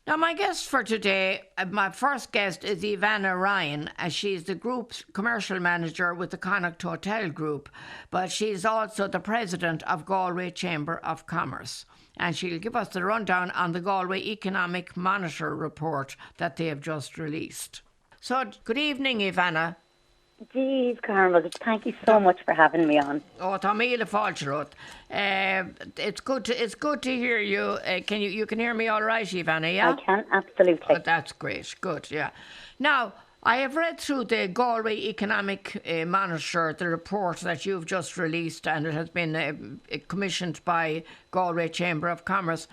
Now, my guest for today, my first guest is Eveanna Ryan, as she's the group's commercial manager with the Connacht Hotel Group, but she's also the president of Galway Chamber of Commerce. And she'll give us the rundown on the Galway Economic Monitor report that they have just released. So, good evening, Eveanna. Jeez, Carmel, thank you so much for having me on. Oh, tá míle fáilte rud. It's good to hear you. You can hear me all right, Eveanna, yeah? I can, absolutely. Oh, that's great. Good, yeah. Now, I have read through the Galway Economic Monitor, the report that you've just released, and it has been commissioned by Galway Chamber of Commerce.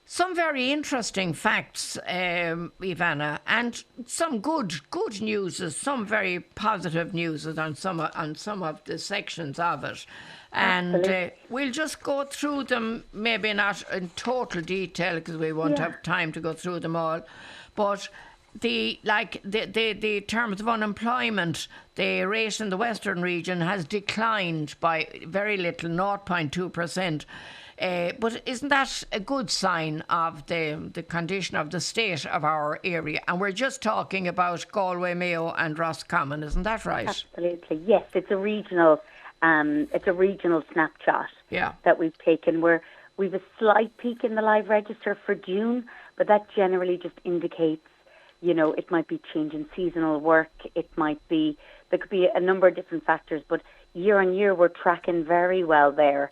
Some very interesting facts, Eveanna, and some good news, some very positive news on some of the sections of it. And we'll just go through them, maybe not in total detail because we won't have time to go through them all. But the terms of unemployment, the rate in the Western region has declined by very little, 0.2%. But isn't that a good sign of the condition of the state of our area? And we're just talking about Galway, Mayo and Roscommon, isn't that right? Absolutely, yes. It's a regional snapshot that we've taken where we've a slight peak in the live register for June, but that generally just indicates, it might be change in seasonal work. There could be a number of different factors, but year on year we're tracking very well there.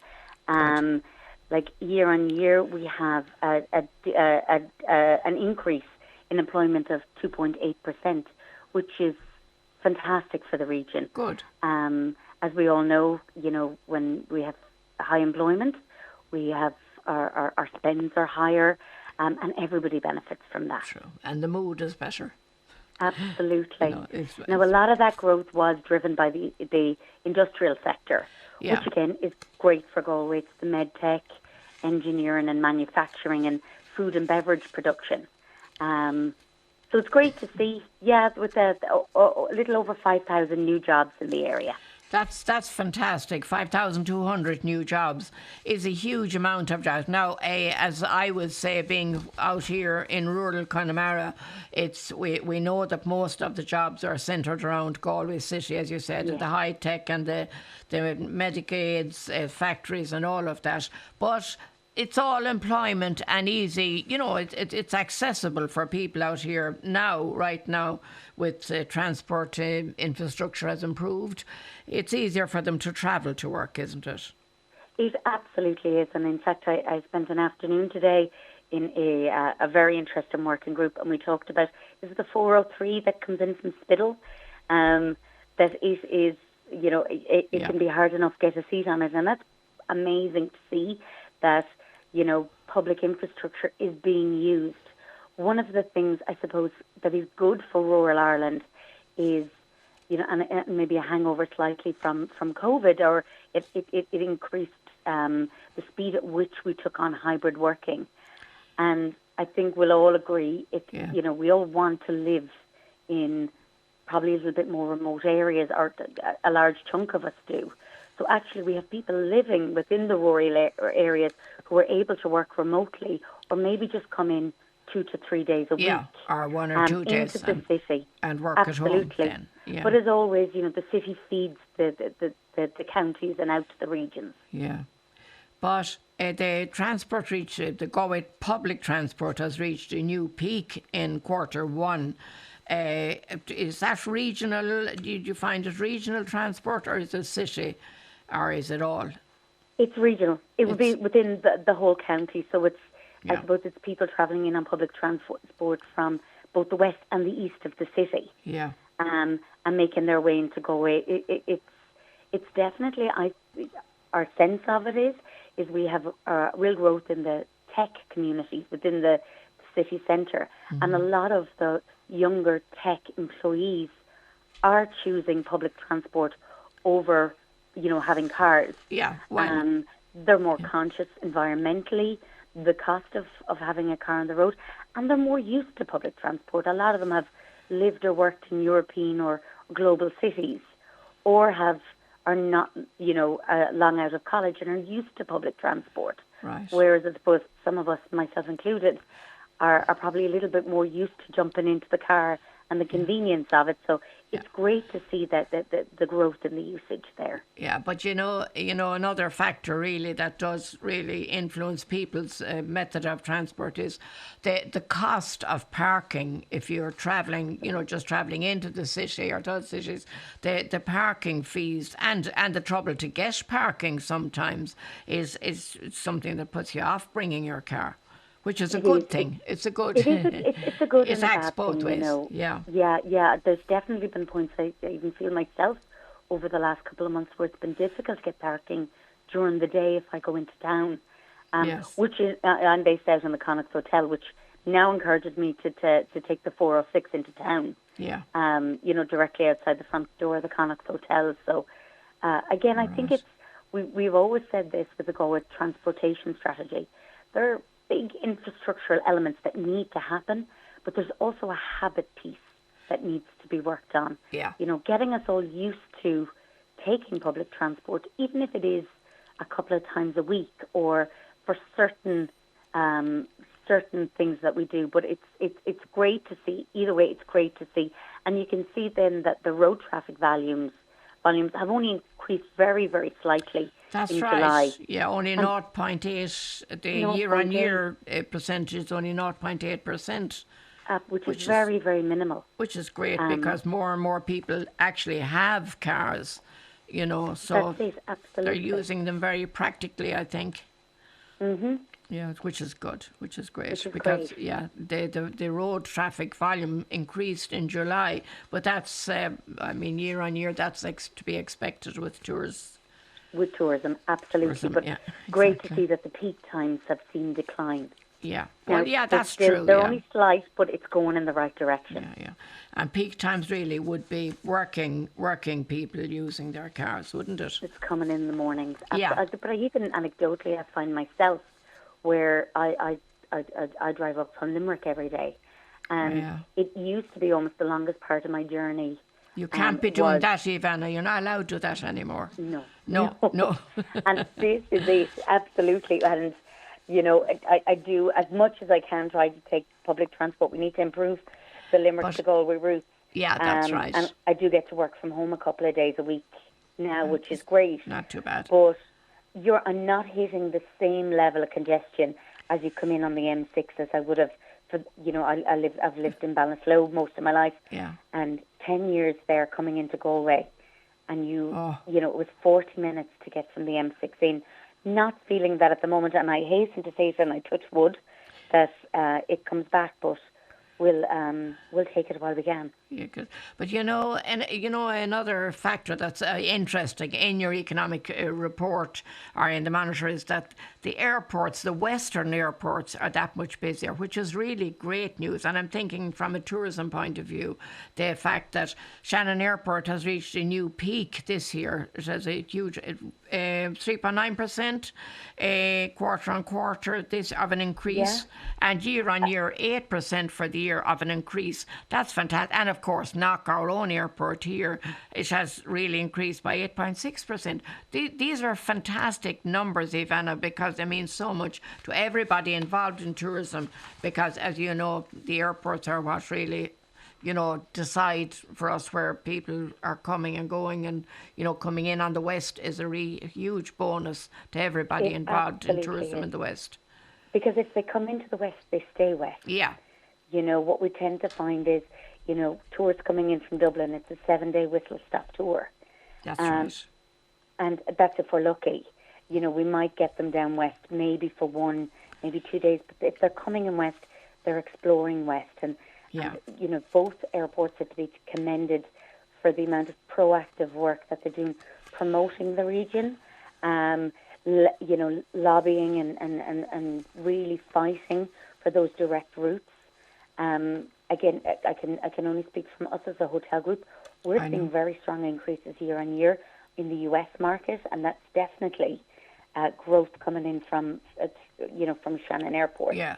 Like year on year, we have an increase in employment of 2.8%, which is fantastic for the region. Good. As we all know, when we have high employment, we have our spends are higher, and everybody benefits from that. True. And the mood is better. Absolutely. Now, a lot of that growth was driven by the industrial sector, which again is great for Galway. It's the medtech, engineering and manufacturing and food and beverage production. So it's great to see, with a little over 5,000 new jobs in the area. That's fantastic. 5,200 new jobs is a huge amount of jobs. Now, as I would say, being out here in rural Connemara, we know that most of the jobs are centred around Galway City, as you said, the high tech and the medical aids factories and all of that. But it's all employment and easy. It's accessible for people out here right now, with transport infrastructure has improved. It's easier for them to travel to work, isn't it? It absolutely is. And in fact, I spent an afternoon today in a very interesting working group, and we talked about, is it the 403 that comes in from Spiddal? That it is, it can be hard enough to get a seat on it. And that's amazing to see that, public infrastructure is being used. One of the things, I suppose, that is good for rural Ireland is, and maybe a hangover slightly from COVID, or it increased the speed at which we took on hybrid working. And I think we'll all agree, we all want to live in probably a little bit more remote areas, or a large chunk of us do. So actually we have people living within the rural areas who are able to work remotely, or maybe just come in 2 to 3 days a week. Or 1 or 2 days. Into the city. And work Absolutely. at home then. Yeah. But as always, the city feeds the counties and out to the regions. Yeah. But the transport the Galway public transport has reached a new peak in Q1. Is that regional? Did you find it regional transport, or is it city, or is it all? It's regional. It would be within the whole county. So it's, I suppose it's people travelling in on public transport from both the west and the east of the city. Yeah. And making their way into Galway. It's definitely, our sense of it is we have real growth in the tech communities within the city centre. Mm-hmm. And a lot of the younger tech employees are choosing public transport over, having cars. Yeah. They're more conscious environmentally, the cost of having a car on the road, and they're more used to public transport. A lot of them have lived or worked in European or global cities, or are not, long out of college and are used to public transport. Right. Whereas I suppose some of us, myself included, are probably a little bit more used to jumping into the car and the convenience of it. So it's great to see that the growth in the usage there. Yeah, but you know, another factor really that does really influence people's method of transport is the cost of parking. If you're travelling, just travelling into the city or those cities, the parking fees and the trouble to get parking sometimes is something that puts you off bringing your car. Which is a good thing. It's a good. It's a good and a bad both thing, ways. you know. Yeah. There's definitely been points I even feel myself over the last couple of months where it's been difficult to get parking during the day if I go into town. Yes. Which is I'm based out in the Connacht Hotel, which now encourages me to take the 406 into town. Yeah. Directly outside the front door of the Connacht Hotel. So again, I think we've always said this with the Galway transportation strategy. There are big infrastructural elements that need to happen, but there's also a habit piece that needs to be worked on. Yeah. Getting us all used to taking public transport, even if it is a couple of times a week or for certain things that we do. But it's great to see. Either way, it's great to see. And you can see then that the road traffic volumes have only increased very, very slightly. That's in right. July. Yeah, only 0.8. The year-on-year percentage is only 0.8%. Which is very, very minimal. Which is great because more and more people actually have cars, so that's it, absolutely. they're using them very practically, I think. Mm-hmm. Yeah, which is good, which is great. Which is because, great. the road traffic volume increased in July, but that's, year on year, that's to be expected with tourists. With tourism, absolutely. But great to see that the peak times have seen decline. Yeah. Now, Well, that's true. They're only slight, but it's going in the right direction. Yeah. And peak times really would be working people using their cars, wouldn't it? It's coming in the mornings. Yeah. But even anecdotally, I find myself where I drive up from Limerick every day. And it used to be almost the longest part of my journey. You can't be doing that, Eveanna. You're not allowed to do that anymore. No. And this is it, absolutely. And, I do as much as I can try to take public transport. We need to improve the Limerick to Galway route. Yeah, that's right. And I do get to work from home a couple of days a week now, which is great. Not too bad. But I'm not hitting the same level of congestion as you come in on the M6 as I would have. I've lived in Ballinasloe most of my life. Yeah. And 10 years there coming into Galway, and it was 40 minutes to get from the M6 in. Not feeling that at the moment, and I hasten to say it, and I touch wood, that it comes back, but we'll take it while we can. Yeah, good. But another factor that's interesting in your economic report or in the monitor is that the airports, the western airports, are that much busier, which is really great news. And I'm thinking from a tourism point of view, the fact that Shannon Airport has reached a new peak this year. It has a huge 3.9% quarter on quarter of an increase, and year on year 8% for the year of an increase. That's fantastic. And of course, Knock, our own airport here, it has really increased by 8.6%. These are fantastic numbers, Eveanna, because they mean so much to everybody involved in tourism, because as you know, the airports are what really decide for us where people are coming and going, and coming in on the west is a huge bonus to everybody involved in tourism in the west. Because if they come into the west, they stay west. Yeah. What we tend to find is, tourists coming in from Dublin, it's a 7-day whistle-stop tour. That's right. And that's if we're lucky. We might get them down west maybe for 1, maybe 2 days. But if they're coming in west, they're exploring west. And both airports are to be commended for the amount of proactive work that they're doing, promoting the region, lobbying and really fighting for those direct routes. Again, I can only speak from us as a hotel group. We're seeing very strong increases year on year in the US market, and that's definitely growth coming in from Shannon Airport. Yeah.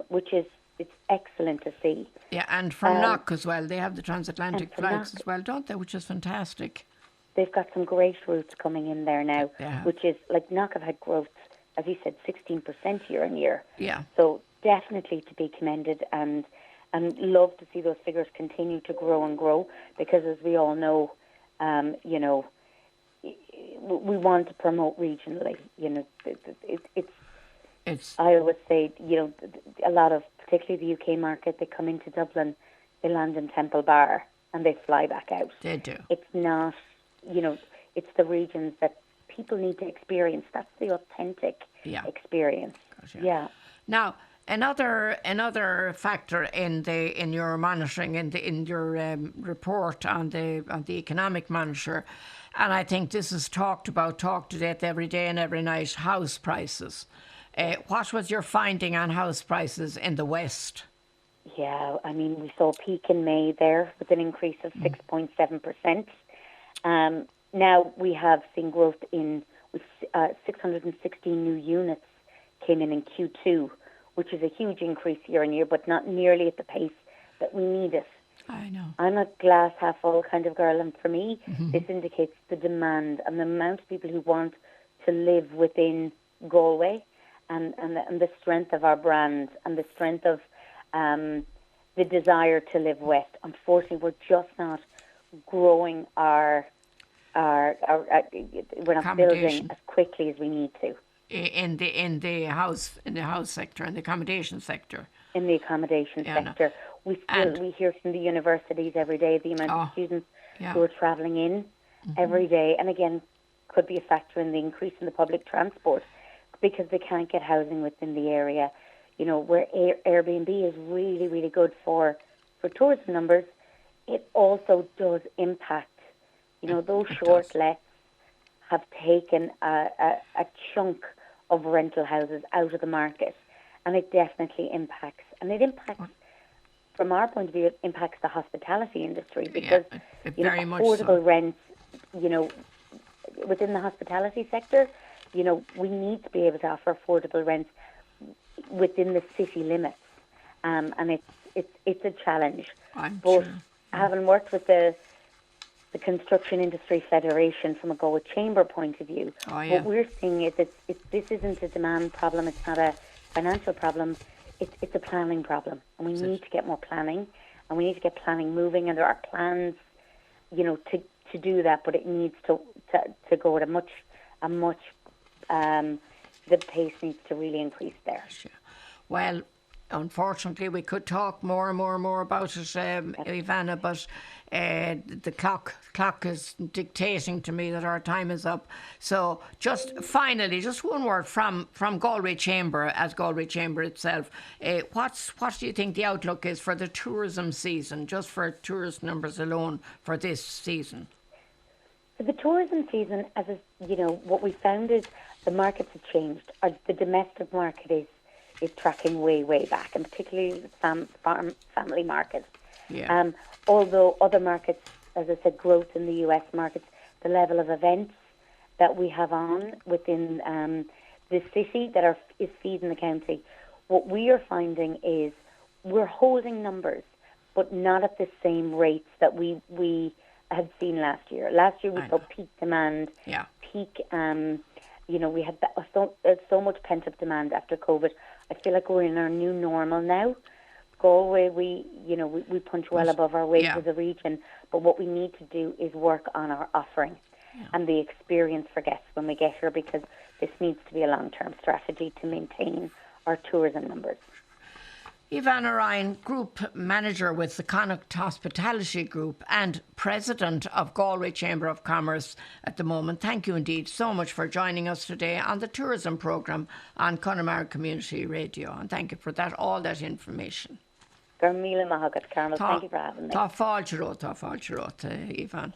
Which is it's excellent to see. Yeah, and from Knock as well. They have the transatlantic flights as well, don't they? Which is fantastic. They've got some great routes coming in there now, which is like Knock have had growth, as you said, 16% year on year. Yeah. So definitely to be commended, and love to see those figures continue to grow and grow, because as we all know, we want to promote regionally. I always say, a lot of, particularly the UK market, they come into Dublin, they land in Temple Bar, and they fly back out. They do. It's not, it's the regions that people need to experience. That's the authentic experience. Gosh, yeah. Now, another factor in your monitoring, in your report on the Economic Monitor, and I think this is talked to death every day and every night, house prices. What was your finding on house prices in the West? Yeah, I mean, we saw a peak in May there with an increase of 6.7%. Now we have seen growth in 616 new units came in Q2, which is a huge increase year on year, but not nearly at the pace that we need it. I know. I'm a glass half full kind of girl, and for me, this indicates the demand and the amount of people who want to live within Galway, and the strength of our brand and the strength of the desire to live west. Unfortunately, we're just not growing we're not building as quickly as we need to. In the house sector, in the accommodation sector. In the accommodation sector, we hear from the universities every day the amount of students who are travelling in every day, and again, could be a factor in the increase in the public transport, because they can't get housing within the area. Where Airbnb is really, really good for tourism numbers, it also does impact. Those short lets have taken a chunk of rental houses out of the market, and it definitely impacts. And it impacts, from our point of view, it impacts the hospitality industry, because affordable rents, within the hospitality sector, we need to be able to offer affordable rents within the city limits, and it's a challenge. Having worked with the Construction Industry Federation from a Galway Chamber point of view, what we're seeing is this isn't a demand problem, it's not a financial problem, it's a planning problem, and we need to get more planning, and we need to get planning moving, and there are plans, to do that, but it needs to go at a much the pace needs to really increase there. Well, unfortunately, we could talk more and more about it, Eveanna, but the clock is dictating to me that our time is up. So just finally, just one word from Galway Chamber, as Galway Chamber itself. What do you think the outlook is for the tourism season, just for tourist numbers alone for this season? For the tourism season, what we found is the markets have changed. The domestic market is tracking way back, and particularly the family markets. Yeah. Although other markets, as I said, growth in the US markets, the level of events that we have on within the city that is feeding the county, what we are finding is we're holding numbers, but not at the same rates that we had seen last year. Last year we saw peak demand, peak. We had so much pent-up demand after COVID. I feel like we're in our new normal now. Galway, we punch well above our weight as a region, but what we need to do is work on our offering and the experience for guests when we get here, because this needs to be a long-term strategy to maintain our tourism numbers. Eveanna Ryan, Group Manager with the Connacht Hospitality Group and President of Galway Chamber of Commerce at the moment. Thank you indeed so much for joining us today on the tourism programme on Connemara Community Radio. And thank you for all that information. Carmela Mahagat, Carmel, thank you for having me. Tá fáilte, Evan.